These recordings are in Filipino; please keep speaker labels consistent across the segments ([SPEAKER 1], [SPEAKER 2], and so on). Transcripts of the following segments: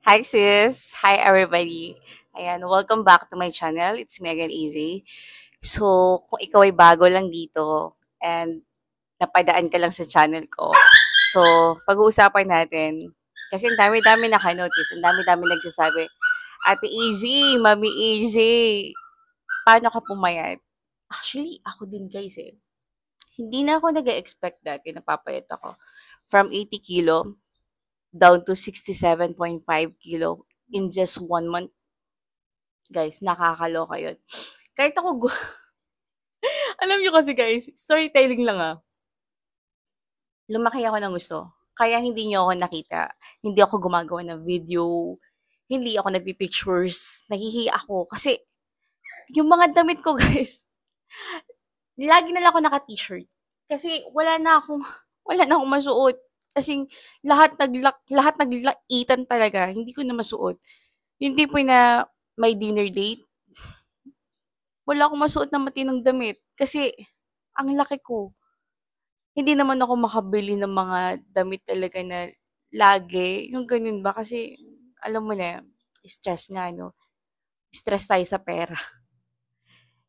[SPEAKER 1] Hi sis! Hi everybody! Ayan, welcome back to my channel. It's Megan Easy. So, kung ikaw ay bago lang dito and napadaan ka lang sa channel ko, so, pag-uusapan natin, kasi ang dami-dami nakanotice, ang dami-dami nagsasabi, Ate Easy, Mami Easy, paano ka pumayat? Actually, ako din guys eh. Hindi na ako nag-expect dati na papayat ako. From 80 kilo down to 67.5 kilo in just 1 month. Guys, nakakaloka yun. Kahit ako, alam nyo kasi guys, storytelling lang lumaki ako ng gusto. Kaya hindi nyo ako nakita. Hindi ako gumagawa ng video. Hindi ako nagpipictures. Nahihiya ako. Kasi, yung mga damit ko guys, lagi na lang ako naka-t-shirt. Kasi wala na akong masuot. Kasi lahat naglaitan talaga. Hindi ko na masuot. Yung tipo na may dinner date, wala akong masuot na matinong damit. Kasi, ang laki ko. Hindi naman ako makabili ng mga damit talaga na lagi, yung ganun ba, kasi alam mo na, stress nga 'no, stress tayo sa pera,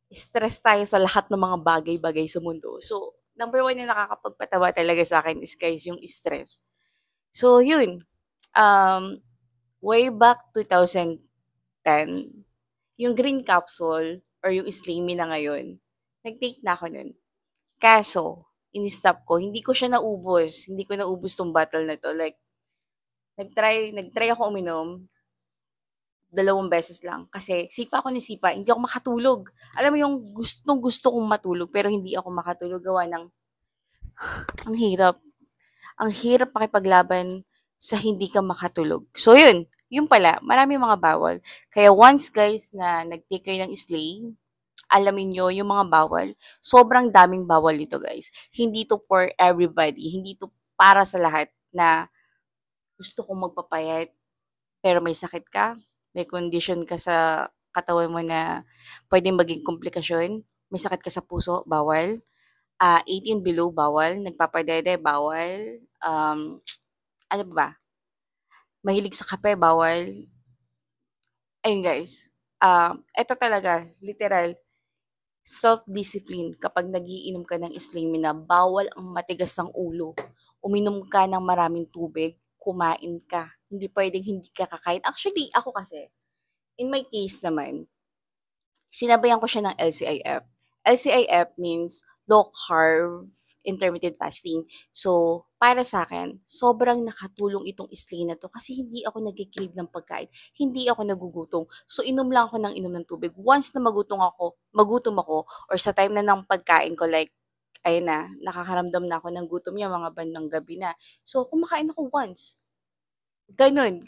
[SPEAKER 1] stress tayo sa lahat ng mga bagay-bagay sa mundo. So, number one na nakakapagpatawa talaga sa akin is guys yung stress. So yun, um, way back 2010, yung green capsule or yung Slimmy na ngayon, nag-take na ako nun. Kaso, ini-stop ko, hindi ko siya naubos. Hindi ko naubos 'tong bottle na 'to. Like, nag-try ako uminom, 2 beses lang. Kasi sipa ako ng sipa, hindi ako makatulog. Alam mo yung gustong-gusto kong matulog, pero hindi ako makatulog gawa ng ang hirap. Ang hirap makipaglaban sa hindi ka makatulog. So yun, yun pala, maraming mga bawal. Kaya once guys na nag-take kayo ng Slay, alamin nyo yung mga bawal. Sobrang daming bawal dito guys. Hindi to for everybody. Hindi to para sa lahat na gusto kong magpapayat pero may sakit ka, may condition ka sa katawan mo na pwedeng maging komplikasyon, may sakit ka sa puso, bawal. 18 below, bawal. Nagpapadede, bawal. Ano ba ba? Mahilig sa kape, bawal. Ayun guys. Eto talaga, literal, self-discipline kapag nagiinom ka ng Slimin na bawal ang matigas ang ulo. Uminom ka ng maraming tubig, kumain ka. Hindi pwedeng hindi ka kakain. Actually, ako kasi, in my case naman, sinabayan ko siya ng LCIF. LCIF means low carb intermittent fasting. So, para sa akin, sobrang nakatulong itong Slay na 'to kasi hindi ako nagke-crave ng pagkain, hindi ako nagugutom. So, inom lang ako ng inom ng tubig. Once na magutom ako or sa time na ng pagkain ko like ayun na, nakakaramdam na ako ng gutom niya mga bandang gabi na. So, kumakain ako once. Gano'n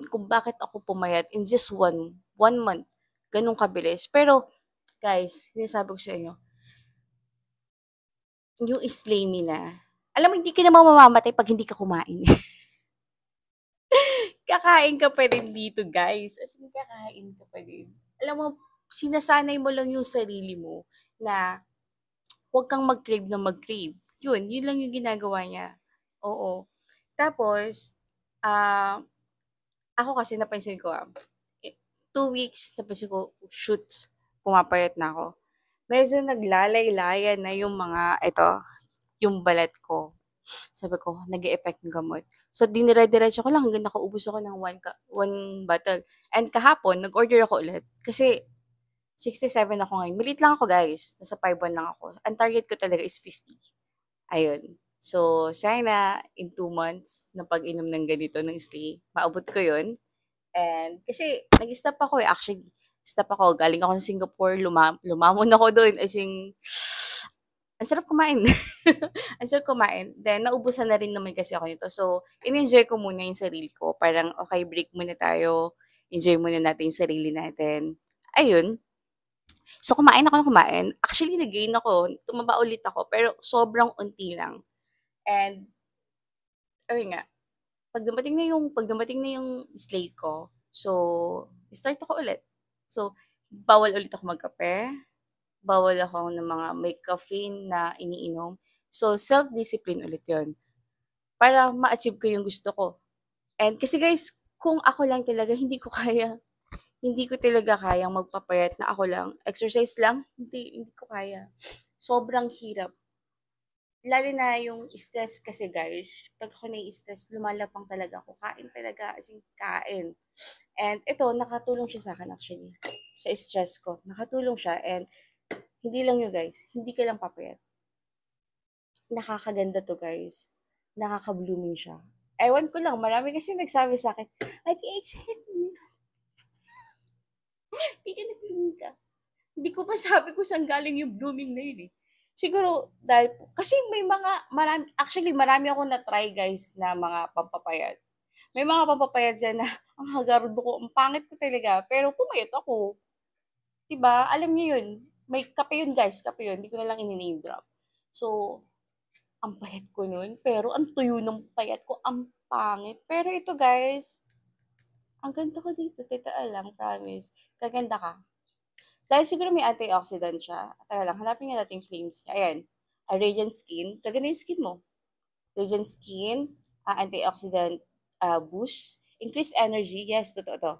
[SPEAKER 1] kung bakit ako pumayat in just one month. Gano'n kabilis. Pero guys, sinasabi ko sa inyo, yung Slay Me na, alam mo hindi ka naman mamamatay 'pag hindi ka kumain. Kakain ka pa rin dito guys, as in kakain ka pa rin. Alam mo, sinasanay mo lang yung sarili mo na huwag kang mag-crave na mag-crave. Yun lang yung ginagawa niya. Oo. Tapos, ah, ako kasi napansin ko, 2 weeks napansin ko, shoots, pumapayat na ako. Medyo naglalay-layan na yung mga yung balat ko. Sabi ko, nag-e-effect ng gamot. So, dinire-diretso ko lang hanggang nakaubos ako ng one bottle. And kahapon, nag-order ako ulit. Kasi, 67 ako ngayon. Maliit lang ako, guys. Nasa 5'1 lang ako. Ang target ko talaga is 50. Ayun. So, sana in 2 months na pag-inom ng ganito ng stay, maabot ko yun. And kasi nag-stop ako eh, actually. Stop ako. Galing ako ng Singapore, lumamon ako doon. As in, ang sarap kumain. Ang sarap kumain. Then, naubusan na rin naman kasi ako nito. So, in-enjoy ko muna yung sarili ko. Parang, okay, break muna tayo. Enjoy muna natin yung sarili natin. Ayun. So, kumain ako ng kumain. Actually, nag-gain ako. Tumaba ulit ako. Pero, sobrang unti lang. And, ayun nga. Pag dumating na yung slay ko, so, start ako ulit. So, bawal ulit ako magkape. Bawal ako ng mga may caffeine na iniinom. So, self-discipline ulit yon para ma-achieve ko yung gusto ko. And kasi guys, kung ako lang talaga hindi ko kaya. Hindi ko talaga kayang magpapayat na ako lang, exercise lang, hindi ko kaya. Sobrang hirap. Lalo na yung stress kasi guys, 'pag ako nai-stress lumalapang talaga ako, kain talaga, as in kain. And ito nakatulong siya sa'kin actually, sa stress ko, nakatulong siya and hindi lang yun guys, hindi ka lang papayat, nakakaganda 'to guys, nakaka-blooming siya. Ewan ko lang, marami kasi nagsabi sa'kin, "Ate X, di ka nag-blooming ka." Hindi ko pa sabi kung saan galing yung blooming na yun, eh. Siguro dahil kasi may mga actually marami akong na-try guys na mga pampapayat. May mga pampapayat diyan na ang hagardo ko, ang pangit ko talaga, pero pumayat ako. 'Di ba? Alam niyo yun, may kape yun guys, kape yun, hindi ko na lang ini-name drop. So, ang payat ko nun, pero ang tuyo ng payat ko, ang pangit. Pero ito guys, ang ganda ko dito, totoo lang, promise. Gaganda ka. Dahil siguro may antioxidant siya. Teka lang, hanapin nga natin yung claims niya. Ayan, radiant skin. Kaganda yung skin mo. Radiant skin, antioxidant boost, increased energy. Yes, totoo to.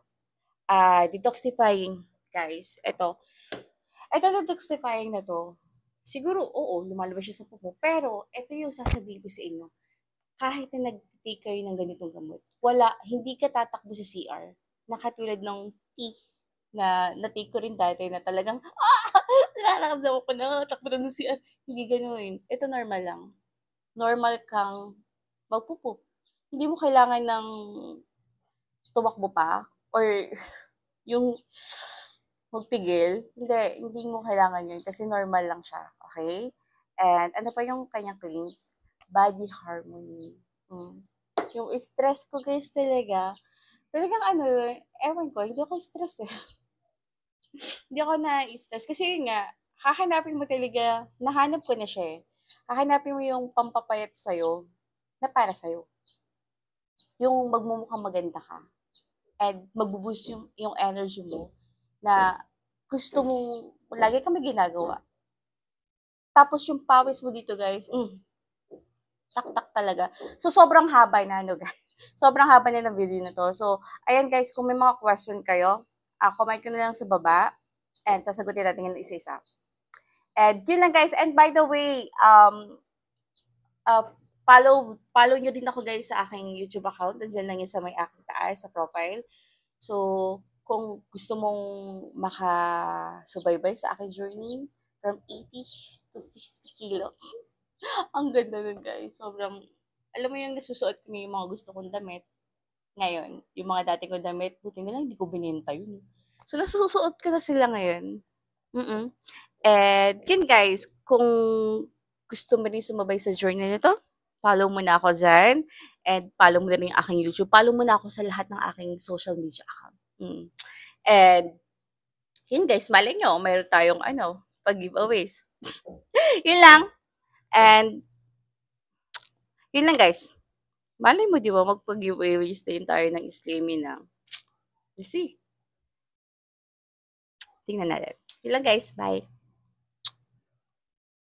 [SPEAKER 1] Detoxifying, guys. Ito detoxifying na to. Siguro, oo, lumalabas siya sa pupo. Pero, ito yung sasabihin ko sa inyo. Kahit na nag-take kayo ng ganitong gamot, hindi ka tatakbo sa CR. Nakatulad ng tea na na-take ko rin dati na talagang, nararamdaman ko na, takbo na ng CR. Hindi gano'n. Ito normal lang. Normal kang magpupup. Hindi mo kailangan ng tumakbo pa or yung magpigil. Hindi mo kailangan yun kasi normal lang siya. Okay? And ano pa yung kanyang claims? Body harmony. Mm. Yung stress ko guys talaga, talagang ano, ewan ko, hindi ako stress eh. Hindi ako na-stress kasi yun nga, hahanapin mo talaga, nahanap ko na siya eh. Hahanapin mo yung pampapayat sa'yo na para sa'yo. Yung magmumukhang maganda ka and magbo-boost yung energy mo na gusto mong lagi kang may ginagawa. Tapos yung pawis mo dito guys, tak-tak talaga. So, sobrang haba na ano guys. Sobrang haba na ng video na to. So, ayan guys, kung may mga question kayo, comment ko na lang sa baba and sasagutin natin yan isa-isa. And yun lang guys. And by the way, follow nyo din ako guys sa aking YouTube account. Nandiyan lang yun sa may aking taas, sa profile. So, kung gusto mong makasubaybay sa aking journey from 80 to 50 kilo, ang ganda nun guys. Sobrang, alam mo yung nasusuot ko yung mga gusto kong damit. Ngayon, yung mga dati kong damit, buti na lang hindi ko binenta yun. So, nasusuot ko na sila ngayon. Mm. And yun guys, kung gusto mo rin sumabay sa journey nito, follow mo na ako dyan. And follow mo na rin yung aking YouTube. Follow mo na ako sa lahat ng aking social media account. And yun guys, malay nyo, mayroon tayong pag-giveaways. Yun lang. And yun lang guys. Malay mo, di ba, magpag-giveaways din tayo ng Slimmy na. Let's see. Tingnan natin. Yun lang guys. Bye.